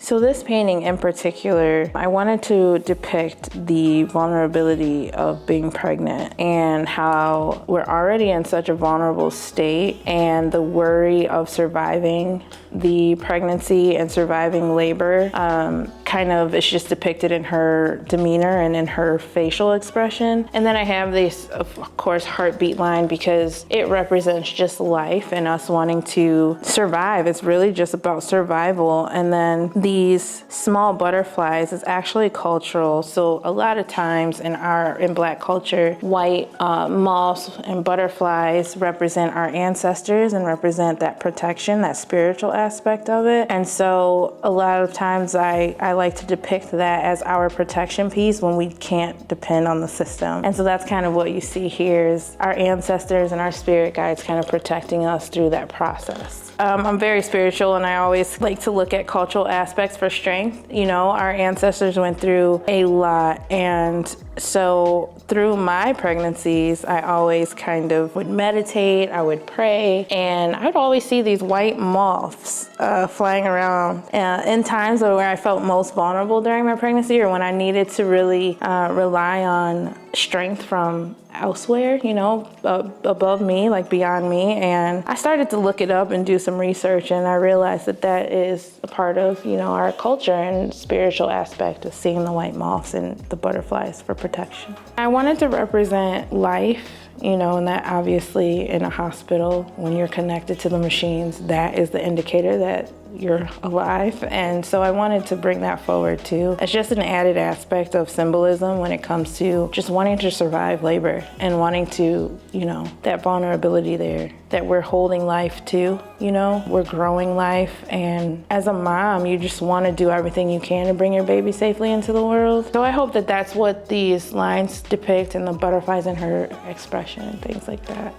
So this painting in particular, I wanted to depict the vulnerability of being pregnant and how we're already in such a vulnerable state, and the worry of surviving the pregnancy and surviving labor kind of is just depicted in her demeanor and in her facial expression. And then I have this, of course, heartbeat line because it represents just life and us wanting to survive. It's really just about survival. And then these small butterflies is actually cultural. So a lot of times in Black culture, white moths and butterflies represent our ancestors and represent that protection, that spiritual aspect of it. And so a lot of times I like to depict that as our protection piece when we can't depend on the system. And so that's kind of what you see here is our ancestors and our spirit guides kind of protecting us through that process. I'm very spiritual, and I always like to look at cultural aspects for strength. You know, our ancestors went through a lot, and so through my pregnancies, I always kind of would meditate, I would pray, and I would always see these white moths flying around in times where I felt most vulnerable during my pregnancy, or when I needed to really rely on strength from elsewhere, you know, above me, like beyond me. And I started to look it up and do some research, and I realized that that is a part of, you know, our culture and spiritual aspect of seeing the white moths and the butterflies for protection. I wanted to represent life, you know, and that obviously in a hospital, when you're connected to the machines, that is the indicator that you're alive. And so I wanted to bring that forward too. It's just an added aspect of symbolism when it comes to just wanting to survive labor and wanting to, you know, that vulnerability there, that we're holding life too, you know, we're growing life. And as a mom, you just want to do everything you can to bring your baby safely into the world. So I hope that that's what these lines depict, and the butterflies in her expression and things like that.